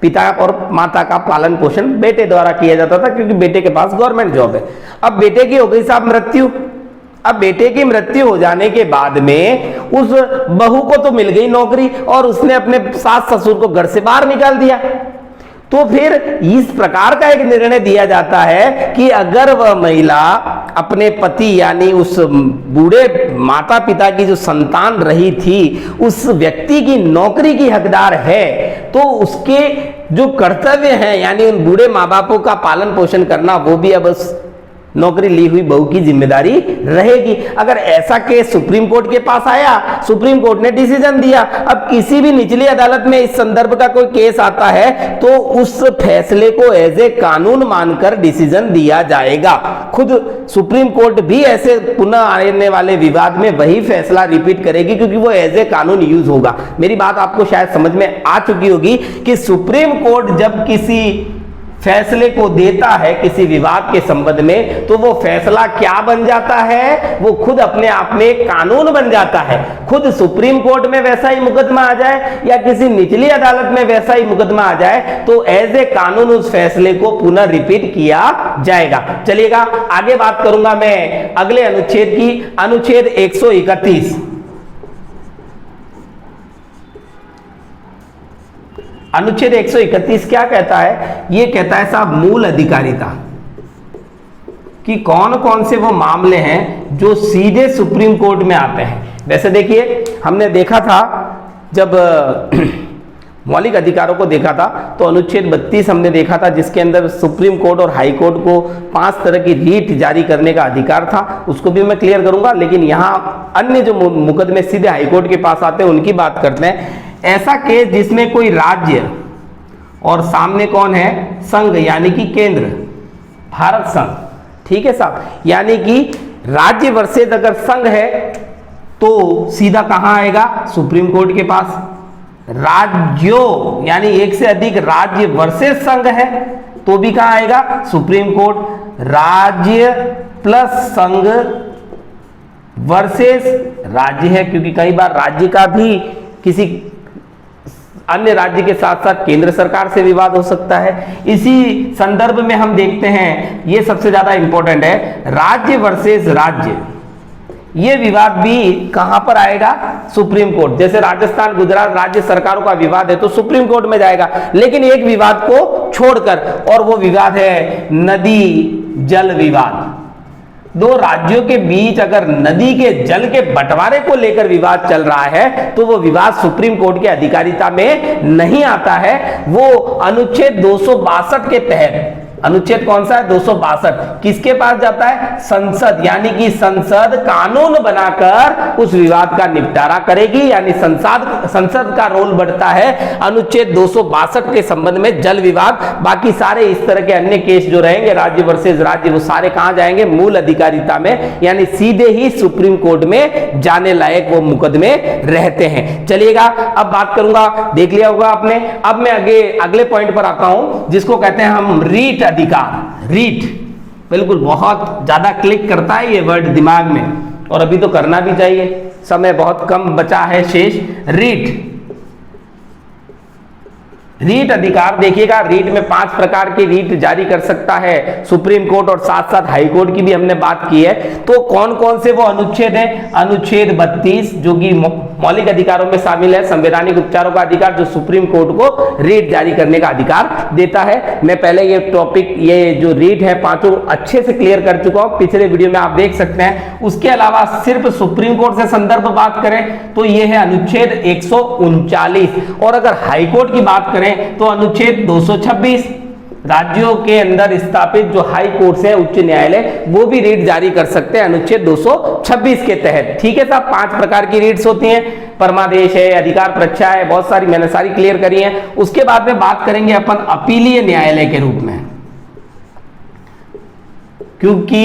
पिता और माता का पालन पोषण बेटे द्वारा किया जाता था, क्योंकि बेटे के पास गवर्नमेंट जॉब है। अब बेटे की हो गई साहब मृत्यु। अब बेटे की मृत्यु हो जाने के बाद में उस बहू को तो मिल गई नौकरी और उसने अपने सास ससुर को घर से बाहर निकाल दिया। तो फिर इस प्रकार का एक निर्णय दिया जाता है कि अगर वह महिला अपने पति यानी उस बूढ़े माता पिता की जो संतान रही थी उस व्यक्ति की नौकरी की हकदार है, तो उसके जो कर्तव्य हैं यानी उन बूढ़े माँ बापों का पालन पोषण करना वो भी अब उस नौकरी ली हुई बहू की जिम्मेदारी रहेगी। अगर ऐसा केस सुप्रीम कोर्ट के पास आया, सुप्रीम कोर्ट ने डिसीजन दिया, अब किसी भी निचली अदालत में इस संदर्भ का कोई केस आता है तो उस फैसले को एज ए कानून मानकर डिसीजन दिया जाएगा। खुद सुप्रीम कोर्ट भी ऐसे पुनः आने वाले विवाद में वही फैसला रिपीट करेगी, क्योंकि वो एज ए कानून यूज होगा। मेरी बात आपको शायद समझ में आ चुकी होगी कि सुप्रीम कोर्ट जब किसी फैसले को देता है किसी विवाद के संबंध में, तो वो फैसला क्या बन जाता है, वो खुद अपने आप में एक कानून बन जाता है। खुद सुप्रीम कोर्ट में वैसा ही मुकदमा आ जाए या किसी निचली अदालत में वैसा ही मुकदमा आ जाए तो एज ए कानून उस फैसले को पुनः रिपीट किया जाएगा। चलिएगा आगे बात करूंगा मैं अगले अनुच्छेद की, अनुच्छेद 131। अनुच्छेद 131 क्या कहता है? ये कहता है साहब मूल अधिकारिता, कि कौन कौन से वो मामले हैं जो सीधे सुप्रीम कोर्ट में आते हैं। वैसे देखिए हमने देखा था जब मौलिक अधिकारों को देखा था तो अनुच्छेद 32 हमने देखा था, जिसके अंदर सुप्रीम कोर्ट और हाई कोर्ट को 5 तरह की रीट जारी करने का अधिकार था, उसको भी मैं क्लियर करूंगा। लेकिन यहाँ अन्य जो मुकदमे सीधे हाई कोर्ट के पास आते हैं उनकी बात करते हैं। ऐसा केस जिसमें कोई राज्य और सामने कौन है, संघ यानी कि केंद्र, भारत संघ, ठीक है साहब, यानी कि राज्य वर्सेस अगर संघ है तो सीधा कहां आएगा, सुप्रीम कोर्ट के पास। राज्यों यानी एक से अधिक राज्य वर्सेस संघ है तो भी कहां आएगा, सुप्रीम कोर्ट। राज्य प्लस संघ वर्सेस राज्य है, क्योंकि कई बार राज्य का भी किसी अन्य राज्य के साथ साथ केंद्र सरकार से विवाद हो सकता है। इसी संदर्भ में हम देखते हैं, ये सबसे ज्यादा इंपॉर्टेंट है, राज्य वर्सेस राज्य, ये विवाद भी कहां पर आएगा, सुप्रीम कोर्ट। जैसे राजस्थान गुजरात राज्य सरकारों का विवाद है तो सुप्रीम कोर्ट में जाएगा, लेकिन एक विवाद को छोड़कर, और वो विवाद है नदी जल विवाद। दो राज्यों के बीच अगर नदी के जल के बंटवारे को लेकर विवाद चल रहा है तो वो विवाद सुप्रीम कोर्ट की अधिकारिता में नहीं आता है। वो अनुच्छेद 262 के तहत, अनुच्छेद कौन सा है, 262, किसके पास जाता है, संसद, यानी कि संसद कानून बनाकर उस विवाद का निपटारा करेगी, यानी संसद का रोल बढ़ता है अनुच्छेद 262 के संबंध में जल विवाद। बाकी सारे इस तरह के अन्य केस जो रहेंगे राज्य वर्सेस राज्य, वो सारे कहां जाएंगे, मूल अधिकारिता में, यानी सीधे ही सुप्रीम कोर्ट में जाने लायक वो मुकदमे रहते हैं। चलिएगा अब बात करूंगा, देख लिया होगा आपने। अब मैं अगले पॉइंट पर आता हूं जिसको कहते हैं हम रीट अधिकार। रीट बिल्कुल बहुत ज्यादा क्लिक करता है ये वर्ड दिमाग में, और अभी तो करना भी चाहिए, समय बहुत कम बचा है शेष। रीट, रीट अधिकार देखिएगा, रीट में 5 प्रकार की रीट जारी कर सकता है सुप्रीम कोर्ट, और साथ साथ हाई कोर्ट की भी हमने बात की है। तो कौन कौन से वो अनुच्छेद हैं, अनुच्छेद 32 जो कि मौलिक अधिकारों में शामिल है, संवैधानिक उपचारों का अधिकार, जो सुप्रीम कोर्ट को रीट जारी करने का अधिकार देता है। मैं पहले ये टॉपिक, ये जो रीट है पांचों अच्छे से क्लियर कर चुका हूं, पिछले वीडियो में आप देख सकते हैं। उसके अलावा सिर्फ सुप्रीम कोर्ट से संदर्भ बात करें तो ये है अनुच्छेद 139, और अगर हाई कोर्ट की बात करें तो अनुच्छेद 226, राज्यों के अंदर स्थापित जो हाई कोर्ट है, उच्च न्यायालय, वो भी रीट जारी कर सकते हैं अनुच्छेद 226 के तहत। ठीक है साहब, 5 प्रकार की रीट्स होती हैं, परमादेश है, अधिकार प्रच्छा है, बहुत सारी मैंने सारी क्लियर करी है। उसके बाद में बात करेंगे अपन अपीलीय न्यायालय के रूप में, क्योंकि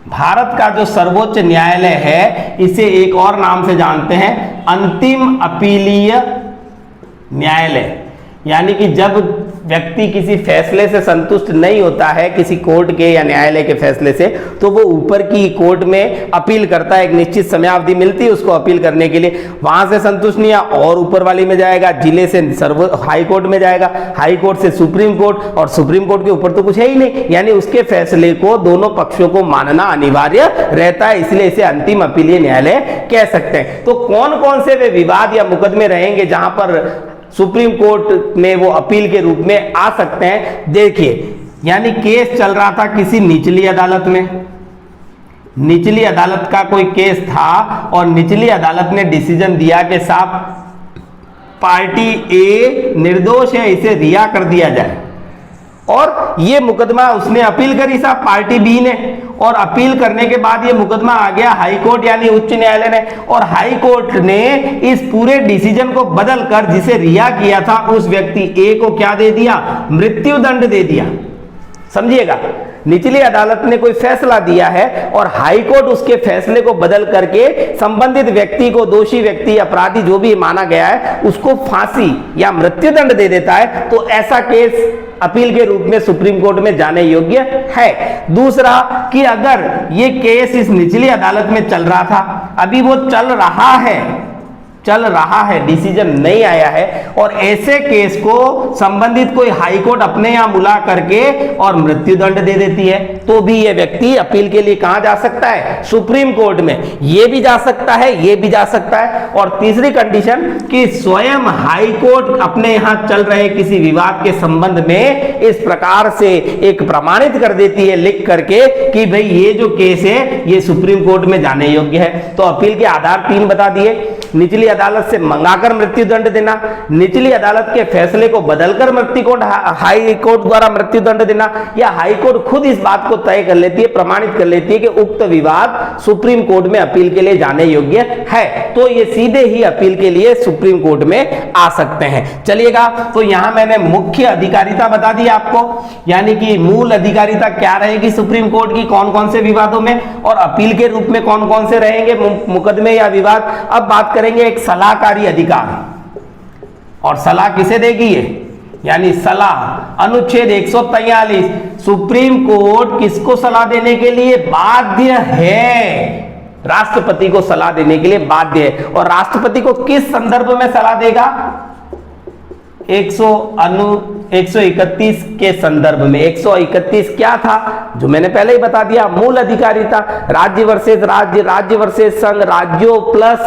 भारत का जो सर्वोच्च न्यायालय है इसे एक और नाम से जानते हैं, अंतिम अपीलीय न्यायालय। यानी कि जब व्यक्ति किसी फैसले से संतुष्ट नहीं होता है, किसी कोर्ट के या न्यायालय के फैसले से, तो वो ऊपर की कोर्ट में अपील करता है। एक निश्चित समयावधि मिलती है उसको अपील करने के लिए। वहां से संतुष्ट नहीं और ऊपर वाली में जाएगा, जिले से हाई कोर्ट में जाएगा, हाई कोर्ट से सुप्रीम कोर्ट, और सुप्रीम कोर्ट के ऊपर तो कुछ है ही नहीं, यानी उसके फैसले को दोनों पक्षों को मानना अनिवार्य रहता है, इसलिए इसे अंतिम अपीलीय न्यायालय कह सकते हैं। तो कौन कौन से वे विवाद या मुकदमे रहेंगे जहां पर सुप्रीम कोर्ट में वो अपील के रूप में आ सकते हैं? देखिए, यानी केस चल रहा था किसी निचली अदालत में, निचली अदालत का कोई केस था और निचली अदालत ने डिसीजन दिया कि साहब पार्टी ए निर्दोष है, इसे रिहा कर दिया जाए, और ये मुकदमा उसने अपील करी साहब पार्टी बी ने, और अपील करने के बाद ये मुकदमा आ गया हाई कोर्ट यानी उच्च न्यायालय ने, और हाई कोर्ट ने इस पूरे डिसीजन को बदल कर जिसे रिहा किया था उस व्यक्ति ए को क्या दे दिया? मृत्यु दंड दे दिया। समझिएगा, निचली अदालत ने कोई फैसला दिया है और हाई कोर्ट उसके फैसले को बदल करके संबंधित व्यक्ति को, दोषी व्यक्ति, अपराधी जो भी माना गया है, उसको फांसी या मृत्युदंड दे देता है, तो ऐसा केस अपील के रूप में सुप्रीम कोर्ट में जाने योग्य है। दूसरा कि अगर ये केस इस निचली अदालत में चल रहा था, अभी वो चल रहा है, डिसीजन नहीं आया है, और ऐसे केस को संबंधित कोई हाई कोर्ट अपने यहां बुला करके और मृत्युदंड दे देती है, तो भी ये व्यक्ति अपील के लिए कहां जा सकता है? सुप्रीम कोर्ट में। ये भी जा सकता है, ये भी जा सकता है। और तीसरी कंडीशन कि स्वयं हाई कोर्ट अपने यहां चल रहे किसी विवाद के संबंध में इस प्रकार से एक प्रमाणित कर देती है लिख करके कि भाई ये जो केस है ये सुप्रीम कोर्ट में जाने योग्य है। तो अपील के आधार 3 बता दिए। निचली अदालत से मंगाकर मृत्युदंड देना, निचली अदालत के फैसले को बदलकर हाई कोर्ट द्वारा मृत्युदंड देना, या हाई कोर्ट खुद इस बात को तय कर लेती है, प्रमाणित कर लेती है कि उक्त विवाद सुप्रीम कोर्ट में अपील के लिए जाने योग्य है, तो ये सीधे ही अपील के लिए सुप्रीम कोर्ट में आ सकते हैं। चलिएगा, तो यहां मैंने मुख्य अधिकारिता बता दी आपको, यानी कि मूल अधिकारिता क्या रहेगी सुप्रीम कोर्ट की, कौन कौन से विवादों में, और अपील के रूप में कौन कौन से रहेंगे मुकदमे या विवाद। अब बात करेंगे एक सलाहकारी अधिकार, और सलाह किसे देगी ये, यानी सलाह अनुच्छेद 143, सुप्रीम कोर्ट किसको सलाह देने के लिए बाध्य है? राष्ट्रपति को सलाह देने के लिए बाध्य है। और राष्ट्रपति को किस संदर्भ में सलाह देगा? 131 के संदर्भ में। 131 क्या था? जो मैंने पहले ही बता दिया, मूल अधिकारिता, राज्य वर्सेस राज्य, राज्य वर्सेस संघ, राज्यों प्लस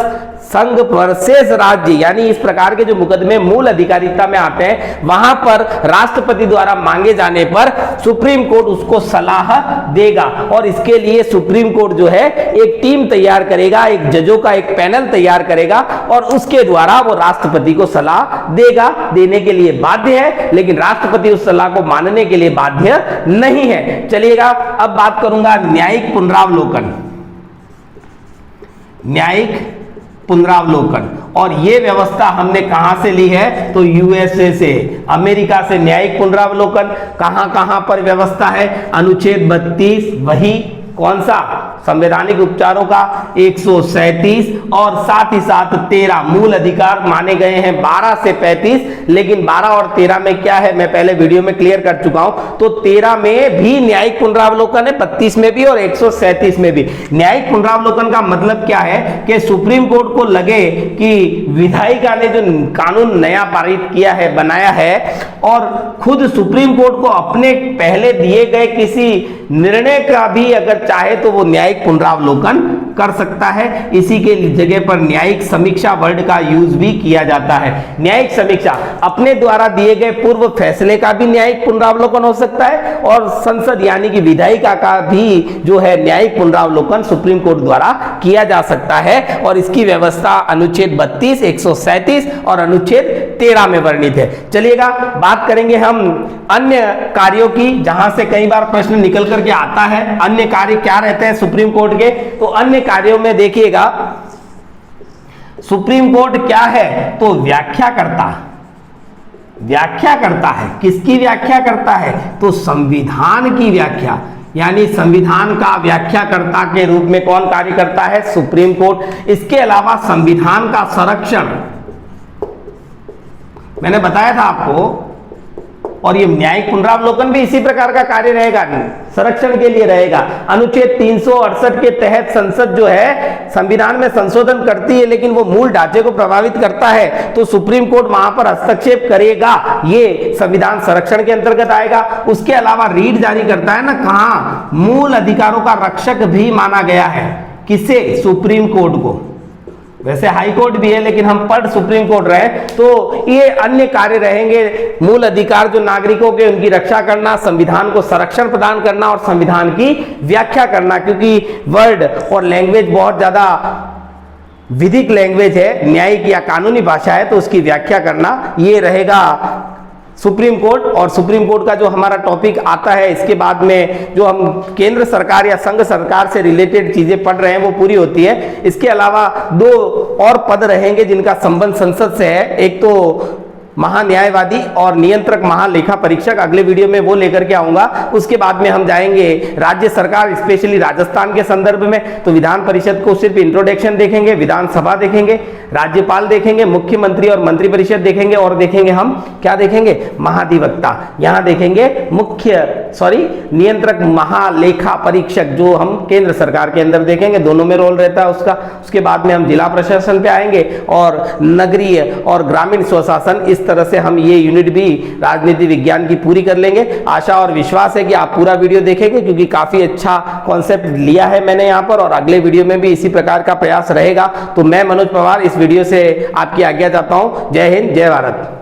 संघ वर्सेस राज्य, यानी इस प्रकार के जो मुकदमे मूल अधिकारिता में आते हैं, वहां पर राष्ट्रपति द्वारा मांगे जाने पर सुप्रीम कोर्ट उसको सलाह देगा, और इसके लिए सुप्रीम कोर्ट जो है एक टीम तैयार करेगा, एक जजों का एक पैनल तैयार करेगा, और उसके द्वारा वो राष्ट्रपति को सलाह देगा, देने के लिए बाध्य है, लेकिन राष्ट्रपति उस सलाह को मानने के लिए बाध्य नहीं है। चलिएगा, अब बात करूंगा न्यायिक पुनरावलोकन। न्यायिक पुनरावलोकन, और ये व्यवस्था हमने कहां से ली है? तो यूएसए से, अमेरिका से। न्यायिक पुनरावलोकन कहां कहां पर व्यवस्था है? अनुच्छेद 32, वही कौन सा? संवैधानिक उपचारों का 137, और साथ ही साथ 13 मूल अधिकार माने गए हैं 12 से 35, लेकिन 12 और 13 में क्या है मैं पहले वीडियो में क्लियर कर चुका हूं। तो 13 में भी न्यायिक पुनरावलोकन है, 32 में भी और 137 में भी। न्यायिक पुनरावलोकन का मतलब क्या है कि सुप्रीम कोर्ट को लगे कि विधायिका ने जो कानून नया पारित किया है, बनाया है, और खुद सुप्रीम कोर्ट को अपने पहले दिए गए किसी निर्णय का भी अगर चाहे तो वो न्यायिक पुनरावलोकन कर सकता है। इसी के जगह पर न्यायिक समीक्षा वर्ड का यूज भी किया जाता है। न्यायिक समीक्षा, अपने द्वारा दिए गए पूर्व फैसले का भी न्यायिक पुनरावलोकन हो सकता है, और संसद यानी कि विधायिका का भी जो है न्यायिक पुनरावलोकन सुप्रीम कोर्ट द्वारा किया जा सकता है, और इसकी व्यवस्था अनुच्छेद 32, 137 और अनुच्छेद 13 में वर्णित है। चलिएगा, बात करेंगे हम अन्य कार्यों की, जहां से कई बार प्रश्न निकल करके आता है। अन्य कार्य क्या रहते हैं सुप्रीम कोर्ट के? तो अन्य कार्यों में देखिएगा, सुप्रीम कोर्ट क्या है? तो व्याख्या करता है। किसकी व्याख्या करता है? तो संविधान की व्याख्या, यानी संविधान का व्याख्याकर्ता के रूप में कौन कार्य करता है? Supreme court. इसके अलावा संविधान का संरक्षण मैंने बताया था आपको, और ये न्यायिक पुनरावलोकन भी इसी प्रकार का कार्य रहेगा, संरक्षण के लिए रहेगा। अनुच्छेद 368 के तहत संसद जो है संविधान में संशोधन करती है, लेकिन वो मूल ढांचे को प्रभावित करता है तो सुप्रीम कोर्ट वहां पर हस्तक्षेप करेगा, ये संविधान संरक्षण के अंतर्गत आएगा। उसके अलावा रीट जारी करता है ना, कहां मूल अधिकारों का रक्षक भी माना गया है, किसे, सुप्रीम कोर्ट को। वैसे हाई कोर्ट भी है, लेकिन हम पढ़ सुप्रीम कोर्ट रहे, तो ये अन्य कार्य रहेंगे। मूल अधिकार जो नागरिकों के, उनकी रक्षा करना, संविधान को संरक्षण प्रदान करना और संविधान की व्याख्या करना, क्योंकि वर्ड और लैंग्वेज बहुत ज्यादा विधिक लैंग्वेज है, न्यायिक या कानूनी भाषा है, तो उसकी व्याख्या करना ये रहेगा सुप्रीम कोर्ट। और सुप्रीम कोर्ट का जो हमारा टॉपिक आता है, इसके बाद में जो हम केंद्र सरकार या संघ सरकार से रिलेटेड चीजें पढ़ रहे हैं वो पूरी होती है। इसके अलावा 2 और पद रहेंगे जिनका संबंध संसद से है, एक तो महान्यायवादी और नियंत्रक महालेखा परीक्षक, अगले वीडियो में वो लेकर के आऊंगा। उसके बाद में हम जाएंगे राज्य सरकार, स्पेशली राजस्थान के संदर्भ में, तो विधान परिषद को सिर्फ इंट्रोडक्शन देखेंगे, विधानसभा देखेंगे, राज्यपाल देखेंगे, मुख्यमंत्री और मंत्रिपरिषद देखेंगे, और देखेंगे हम क्या देखेंगे, महाधिवक्ता, यहां देखेंगे नियंत्रक महालेखा परीक्षक, जो हम केंद्र सरकार के अंदर देखेंगे, दोनों में रोल रहता है उसका। उसके बाद में हम जिला प्रशासन पे आएंगे और नगरीय और ग्रामीण स्वशासन, इस तरह से हम ये यूनिट भी राजनीति विज्ञान की पूरी कर लेंगे। आशा और विश्वास है कि आप पूरा वीडियो देखेंगे, क्योंकि काफी अच्छा कॉन्सेप्ट लिया है मैंने यहाँ पर, और अगले वीडियो में भी इसी प्रकार का प्रयास रहेगा। तो मैं मनोज पवार इस वीडियो से आपकी आज्ञा चाहता हूं। जय हिंद, जय भारत।